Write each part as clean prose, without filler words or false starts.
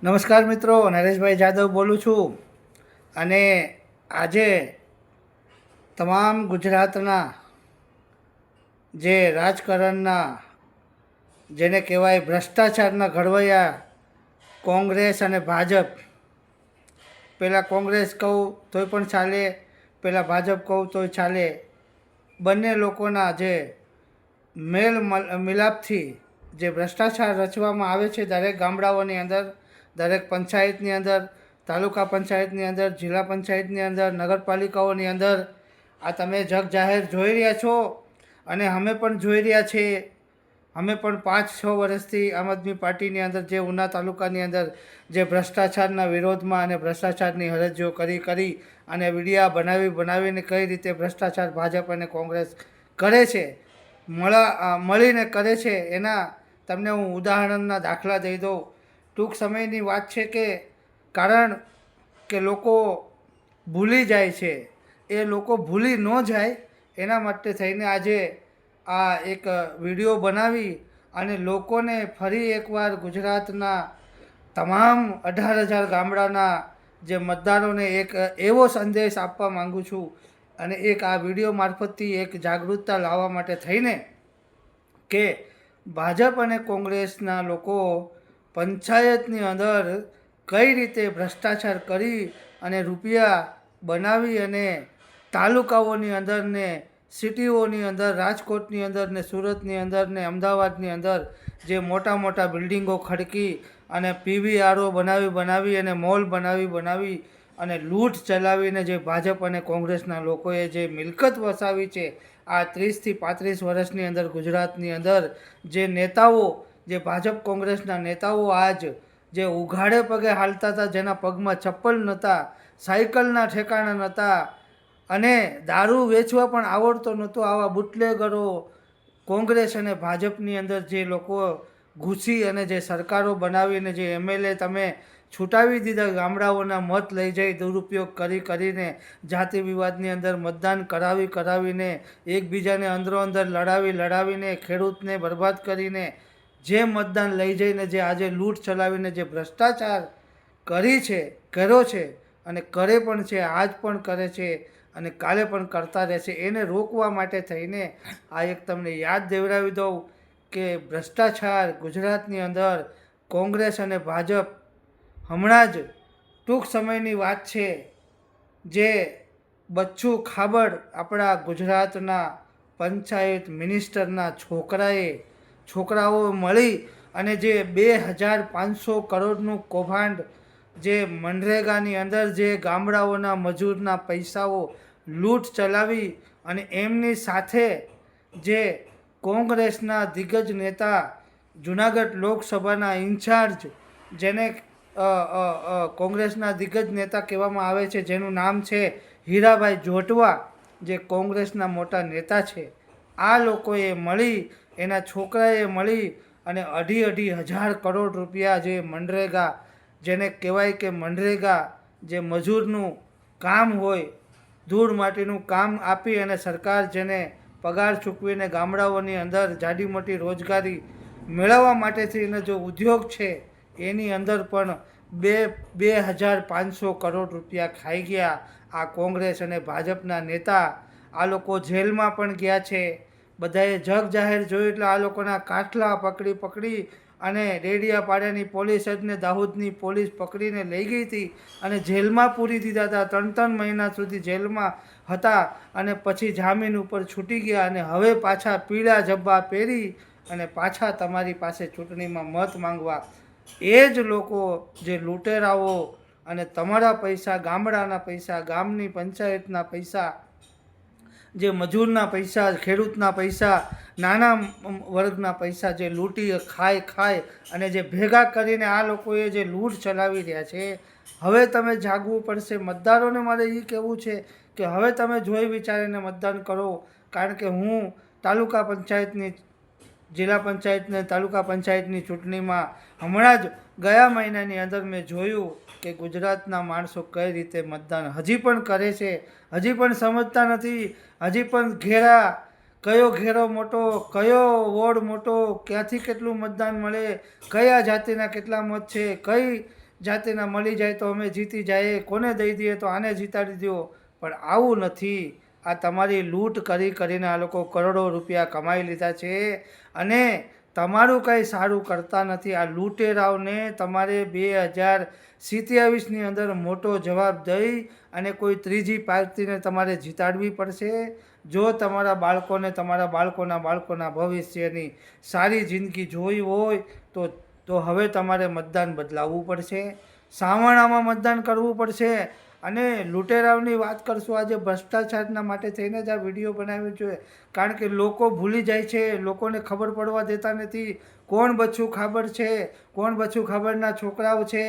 નમસ્કાર મિત્રો, નરેશભાઈ જાદવ બોલું છું. અને આજે તમામ ગુજરાતના જે રાજકારણના જેને કહેવાય ભ્રષ્ટાચારના ઘડવૈયા કોંગ્રેસ અને ભાજપ, પહેલાં કોંગ્રેસ કહું તોય પણ ચાલે, પહેલાં ભાજપ કહું તોય ચાલે, બંને લોકોના જે મેલ મિલાપથી જે ભ્રષ્ટાચાર રચવામાં આવે છે દરેક ગામડાઓની અંદર, દરેક પંચાયતની અંદર, તાલુકા પંચાયતની અંદર, જિલ્લા પંચાયતની અંદર, નગરપાલિકાઓની અંદર, આ તમે જગ જાહેર જોઈ રહ્યા છો. અને અમે પણ જોઈ રહ્યા છીએ. અમે પણ 5-6 વર્ષથી આમ આદમી પાર્ટીની અંદર જે ઉના તાલુકાની અંદર જે ભ્રષ્ટાચારના વિરોધમાં અને ભ્રષ્ટાચારની હરજીઓ કરી અને વિડીયા બનાવીને કઈ રીતે ભ્રષ્ટાચાર ભાજપ અને કોંગ્રેસ કરે છે, મળીને કરે છે, એના તમને હું ઉદાહરણના દાખલા દઈ દઉં. ટૂંક સમયની વાત છે કારણ કે લોકો ભૂલી જાય છે. એ લોકો ભૂલી ન જાય એના માટે થઈને આજે આ એક વિડીયો બનાવી અને લોકોને ફરી એકવાર ગુજરાતના તમામ 18,000 ગામડાના જે મતદારોને એક એવો સંદેશ આપવા માગું છું અને એક આ વિડીયો મારફતથી એક જાગૃતતા લાવવા માટે થઈને કે ભાજપ અને કોંગ્રેસના લોકો પંચાયતની અંદર કઈ રીતે ભ્રષ્ટાચાર કરી અને રૂપિયા બનાવી અને તાલુકાઓની અંદર ને સિટીઓની અંદર, રાજકોટની અંદર ને સુરતની અંદર ને અમદાવાદની અંદર જે મોટા મોટા બિલ્ડિંગો ખડકી અને પીવીઆરઓ બનાવી અને મોલ બનાવી અને લૂંટ ચલાવીને જે ભાજપ અને કોંગ્રેસના લોકોએ જે મિલકત વસાવી છે આ 30થી 35 વર્ષની અંદર ગુજરાતની અંદર, જે નેતાઓ, જે ભાજપ કોંગ્રેસના નેતાઓ આજ જે ઉઘાડે પગે હાલતા હતા, જેના પગમાં ચપ્પલ નહોતા, સાયકલના ઠેકાણા નહોતા અને દારૂ વેચવા પણ આવડતો નહોતો, આવા બુટલેગરો કોંગ્રેસ અને ભાજપની અંદર જે લોકો ઘૂસી અને જે સરકારો બનાવીને જે એમએલએ તમે છૂટાવી દીધા, ગામડાઓના મત લઈ જઈ દુરુપયોગ કરીને જાતિ વિવાદની અંદર મતદાન કરાવીને એકબીજાને અંદરો-અંદર લડાવીને ખેડૂતને બરબાદ કરીને જે મતદાન લઈ જઈને જે આજે લૂંટ ચલાવીને જે ભ્રષ્ટાચાર કર્યો છે અને કરે પણ છે, આજ પણ કરે છે અને કાલે પણ કરતા રહેશે, એને રોકવા માટે થઈને આ એક તમને યાદ દેવડાવી દઉં કે ભ્રષ્ટાચાર ગુજરાતની અંદર કોંગ્રેસ અને ભાજપ હમણાં જ ટૂંક સમયની વાત છે, જે બચ્ચુ ખાબડ આપણા ગુજરાતના પંચાયત મિનિસ્ટરના છોકરાઓ મળી અને જે 2,500 કરોડનું કૌભાંડ જે મનરેગાની અંદર જે ગામડાઓના મજૂરના પૈસાઓ લૂંટ ચલાવી અને એમની સાથે જે કોંગ્રેસના દિગ્ગજ નેતા, જુનાગઢ લોકસભાના ઇન્ચાર્જ, જેને કોંગ્રેસના દિગ્ગજ નેતા કહેવામાં આવે છે, જેનું નામ છે હીરાભાઈ જોટવા, જે કોંગ્રેસના મોટા નેતા છે, આ લોકોએ મળી, એના છોકરાએ મળી અને 2,500 કરોડ રૂપિયા જે મનરેગા, જેને કહેવાય કે મનરેગા જે મજૂરનું કામ હોય, ધૂળ માટીનું કામ આપી અને સરકાર જેને પગાર ચૂકવીને ગામડાઓની અંદર જાડી મોટી રોજગારી મેળવવા માટેથીને જો ઉદ્યોગ છે એની અંદર પણ 2,500 કરોડ રૂપિયા ખાઈ ગયા આ કોંગ્રેસ અને ભાજપના નેતા. આ લોકો જેલમાં પણ ગયા છે. બધાએ જગ જાહેર જોયું એટલે આ લોકોના કાટલા પકડી અને ડેડિયાપાડાની પોલીસ અને દાહોદની પોલીસ પકડીને લઈ ગઈ હતી અને જેલમાં પૂરી દીધા હતા. 3 મહિના સુધી જેલમાં હતા અને પછી જામીન ઉપર છૂટી ગયા અને હવે પાછા પીળા જબ્બા પહેરી અને પાછા તમારી પાસે ચૂંટણીમાં મત માંગવા. એ જ લોકો જે લૂંટેરાઓ અને તમારા પૈસા, ગામડાના પૈસા, ગામની પંચાયતના પૈસા, જે મજૂરના પૈસા, ખેડૂતના પૈસા, નાના વર્ગના પૈસા જે લૂંટી ખાય અને જે ભેગા કરીને આ લોકોએ જે લૂંટ ચલાવી રહ્યા છે, હવે તમે જાગવું પડશે. મતદારોને મારે એ કહેવું છે કે હવે તમે જોઈ વિચારીને મતદાન કરો, કારણ કે હું તાલુકા પંચાયતની, જિલ્લા પંચાયતને તાલુકા પંચાયતની ચૂંટણીમાં હમણાં જ ગયા મહિનાની અંદર મેં જોયું કે ગુજરાતના માણસો કઈ રીતે મતદાન હજી પણ કરે છે, હજી પણ સમજતા નથી, હજી પણ કયો ઘેરો મોટો, કયો વોર્ડ મોટો, ક્યાંથી કેટલું મતદાન મળે, કયા જાતિના કેટલા મત છે, કઈ જાતિના મળી જાય તો અમે જીતી જાય, કોને દઈ દઈએ તો આને જીતાડી દો. પણ આવું નથી. આ તમારી લૂંટ કરી કરીને આ લોકો કરોડો રૂપિયા કમાઈ લીધા છે અને તમારું કંઈ સારું કરતા નથી. આ લૂંટેરાઓને તમારે 2027ની અંદર મોટો જવાબ દઈ અને કોઈ ત્રીજી પાર્ટીને તમારે જીતાડવી પડશે. જો તમારા બાળકોના ભવિષ્યની સારી જિંદગી જોઈ હોય તો હવે તમારે મતદાન બદલાવવું પડશે. સાવરણામાં મતદાન કરવું પડશે. અને લૂંટેરાઓની વાત કરશું. આજે ભ્રષ્ટાચારના માટે થઈને જ આ વિડીયો બનાવ્યો છે. કારણ કે લોકો ભૂલી જાય છે, લોકોને ખબર પડવા દેતા નથી. કોણ બચ્ચું ખાબર છે, કોણ બચ્ચું ખાબરના છોકરાઓ છે,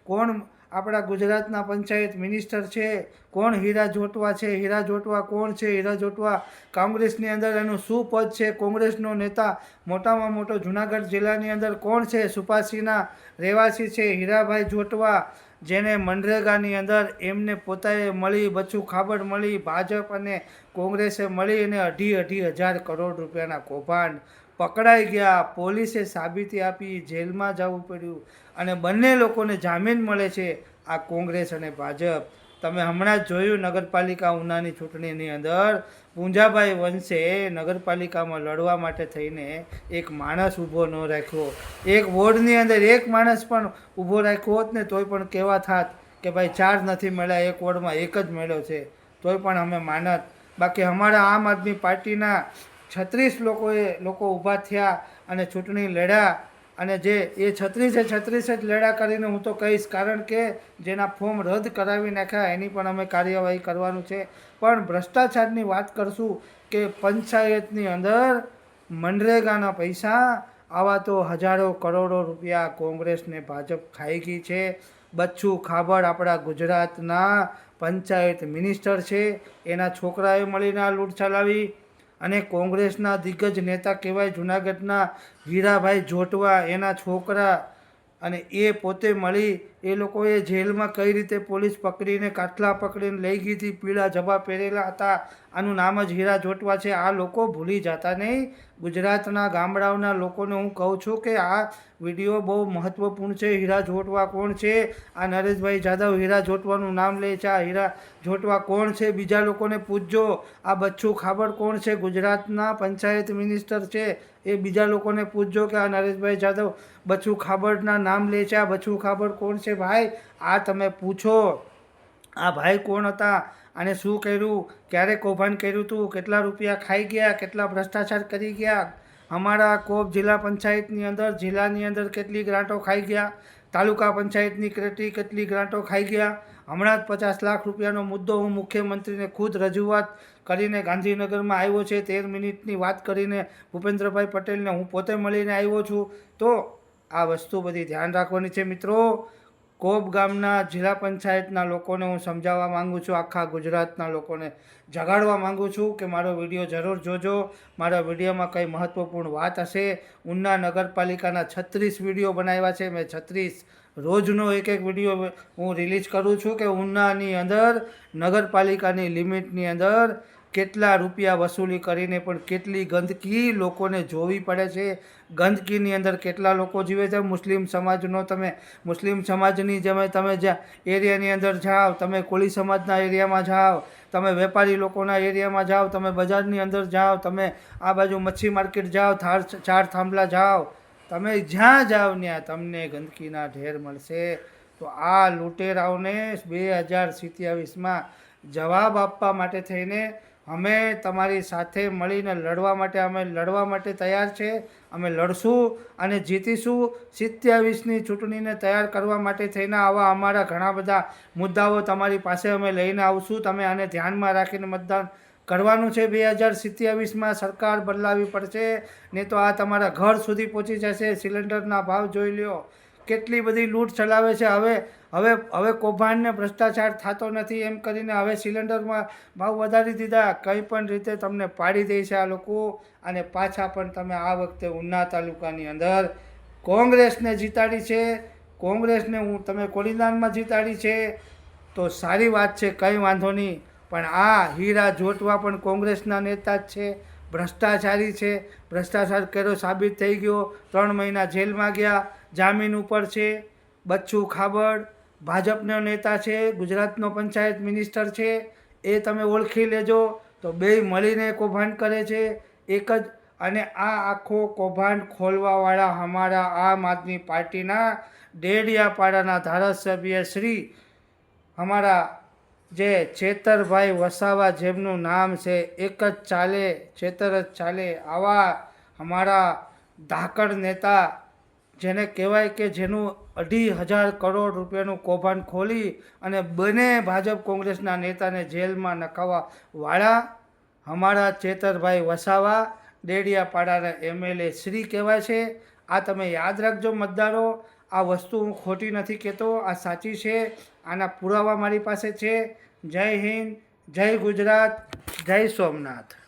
કોણ આપણા ગુજરાતના પંચાયત મિનિસ્ટર છે, કોણ હીરા જોટવા છે. હીરા જોટવા કોણ છે? હીરા જોટવા કોંગ્રેસની અંદર એનું શું પદ છે? કોંગ્રેસનો નેતા મોટામાં મોટો જુનાગઢ જિલ્લાની અંદર કોણ છે? સુપાસીના રહેવાસી છે હીરાભાઈ જોટવા, જેને મનરેગાની અંદર એમને પોતાએ મળી, બચ્ચું ખાબડ મળી, ભાજપ અને કોંગ્રેસે મળી અને 2,500 કરોડ રૂપિયાના કૌભાંડ પકડાઈ ગયા. પોલીસે સાબિતી આપી, જેલમાં જવું પડ્યું અને બંને લોકોને જામીન મળે છે. આ કોંગ્રેસ અને ભાજપ. તમે હમણાં જ જોયું નગરપાલિકા ઉનાની ચૂંટણીની અંદર પૂંજાભાઈ વંશે નગરપાલિકામાં લડવા માટે થઈને એક માણસ ઊભો ન રાખ્યો. એક વોર્ડની અંદર એક માણસ પણ ઊભો રાખ્યો હોત ને તોય પણ કેવા થાત કે ભાઈ 4 નથી મળ્યા, એક વોર્ડમાં એક જ મળ્યો છે, તોય પણ અમે માનત. બાકી અમારા આમ આદમી પાર્ટીના 36 લોકો ઊભા થયા અને ચૂંટણી લડ્યા. અને જે એ 36 જ લડા કરીને હું તો કહીશ, કારણ કે જેના ફોર્મ રદ કરાવી નાખ્યા એની પણ અમે કાર્યવાહી કરવાનું છે. પણ ભ્રષ્ટાચારની વાત કરશું કે પંચાયતની અંદર મનરેગાના પૈસા આવા તો હજારો કરોડો રૂપિયા કોંગ્રેસને ભાજપ ખાઈ ગઈ છે. બચ્ચું ખાબડ આપણા ગુજરાતના પંચાયત મિનિસ્ટર છે, એના છોકરાએ મળીને આ લૂંટ ચલાવી. અને કોંગ્રેસના દિગ્ગજ નેતા કહેવાય જુનાગઢના હીરાભાઈ જોટવા, એના છોકરા અને એ પોતે મળી. એ લોકોએ જેલમાં કઈ રીતે પોલીસ પકડીને કાટલા પકડીને લઈ ગઈ હતી, પીળા જબા પહેરેલા હતા. આનું નામ જ હીરા જોટવા છે. આ લોકો ભૂલી જતા નહીં. ગુજરાતના ગામડાઓના લોકોને હું કહું છું કે આ વિડીયો બહુ મહત્ત્વપૂર્ણ છે. હીરા જોટવા કોણ છે? આ નરેશભાઈ જાદવ હીરા જોટવાનું નામ લે છે. આ હીરા જોટવા કોણ છે? બીજા લોકોને પૂછજો. આ બચ્ચું ખાબડ કોણ છે? ગુજરાતના પંચાયત મિનિસ્ટર છે. એ બીજા લોકોને પૂછજો કે આ નરેશભાઈ જાદવ બચ્ચું ખાબડના નામ લે છે. આ બચ્ચું ખાબડ કોણ છે? ભાઈ આ તમે પૂછો. આ ભાઈ કોણ હતા? આને શું કર્યું? ક્યારે કૌભાંડ કર્યું હતું? કેટલા રૂપિયા ખાઈ ગયા? કેટલા ભ્રષ્ટાચાર કરી ગયા? અમારા કોપ જિલ્લા પંચાયતની અંદર, જિલ્લાની અંદર કેટલી ગ્રાન્ટો ખાઈ ગયા? તાલુકા પંચાયતની કેટલી ગ્રાન્ટો ખાઈ ગયા? હમણાં જ 50 લાખ રૂપિયાનો મુદ્દો હું મુખ્યમંત્રીને ખુદ રજૂઆત કરીને ગાંધીનગરમાં આવ્યો છે. 13 મિનિટની વાત કરીને ભૂપેન્દ્રભાઈ પટેલને હું પોતે મળીને આવ્યો છું. તો આ વસ્તુ બધી ધ્યાન રાખવાની છે મિત્રો. કોપ ગામના જિલ્લા પંચાયતના લોકોને હું સમજાવવા માગું છું, આખા ગુજરાતના લોકોને જગાડવા માગું છું કે મારો વિડીયો જરૂર જોજો. મારા વિડીયોમાં કંઈ મહત્ત્વપૂર્ણ વાત હશે. ઉના નગરપાલિકાના 36 વિડીયો બનાવ્યા છે મેં. 36 રોજનો એક વિડીયો હું રિલીઝ કરું છું કે ઉનાની અંદર નગરપાલિકાની લિમિટની અંદર કેટલા રૂપિયા વસૂલી કરીને પણ કેટલી ગંદકી લોકોને જોવી પડે છે. ગંદકીની અંદર કેટલા લોકો જીવે છે. મુસ્લિમ સમાજનો મુસ્લિમ સમાજની તમે જ્યાં એરિયાની અંદર જાઓ, તમે કોળી સમાજના એરિયામાં જાઓ, તમે વેપારી લોકોના એરિયામાં જાઓ, તમે બજારની અંદર જાઓ, તમે આ બાજુ મચ્છી માર્કેટ જાઓ, ચાર થાંભલા જાઓ, તમે જ્યાં જાઓ ત્યાં તમને ગંદકીના ઢેર મળશે. તો આ લૂંટેરાઓને 2027માં જવાબ આપવા માટે થઈને અમે તમારી સાથે મળીને લડવા માટે તૈયાર છે. અમે લડશું અને જીતીશું. 27ની ચૂંટણીને તૈયાર કરવા માટે થઈને આવા અમારા ઘણા બધા મુદ્દાઓ તમારી પાસે અમે લઈને આવશું. તમે આને ધ્યાનમાં રાખીને મતદાન કરવાનું છે. 2027માં સરકાર બદલાવી પડશે, નહીં તો આ તમારા ઘર સુધી પહોંચી જશે. સિલિન્ડરના ભાવ જોઈ લ્યો, કેટલી બધી લૂંટ ચલાવે છે. હવે કૌભાંડને ભ્રષ્ટાચાર થતો નથી એમ કરીને હવે સિલિન્ડરમાં ભાવ વધારી દીધા. કંઈ પણ રીતે તમને પાડી દે છે આ લોકો. અને પાછા પણ તમે આ વખતે ઉના તાલુકાની અંદર કોંગ્રેસને જીતાડી છે. કોંગ્રેસને તમે કોડીનારમાં જીતાડી છે તો સારી વાત છે, કંઈ વાંધો નહીં. પણ આ હીરા જોટવા પણ કોંગ્રેસના નેતા જ છે, ભ્રષ્ટાચારી છે. ભ્રષ્ટાચાર કર્યો સાબિત થઈ ગયો. 3 મહિના જેલમાં ગયા, જામીન ઉપર છે. બચ્ચુ ખાબડ ભાજપનો નેતા છે, ગુજરાતનો પંચાયત મિનિસ્ટર છે, એ તમે ઓળખી લેજો. તો બેય મળીને કૌભાંડ કરે છે એક જ. અને આ આખો કૌભાંડ ખોલવાવાળા અમારા આમ આદમી પાર્ટીના ડેડિયાપાડાના ધારાસભ્ય શ્રી અમારા જે ચેતરભાઈ વસાવા, જેમનું નામ છે એક જ ચાલે ચેતર જ ચાલે, આવા અમારા ધાકડ નેતા, જેને કહેવાય કે જેનું 2,500 કરોડ રૂપિયાનું કૌભાંડ ખોલી અને બંને ભાજપ કોંગ્રેસના નેતાને જેલમાં નખાવવા વાળા અમારા ચેતરભાઈ વસાવા ડેડિયાપાડાના MLA શ્રી કહેવાય છે. આ તમે યાદ રાખજો મતદારો, આ વસ્તુ હું ખોટી નથી કહેતો, આ સાચી છે. આના પુરાવા મારી પાસે છે. જય હિન્દ, જય ગુજરાત, જય સોમનાથ.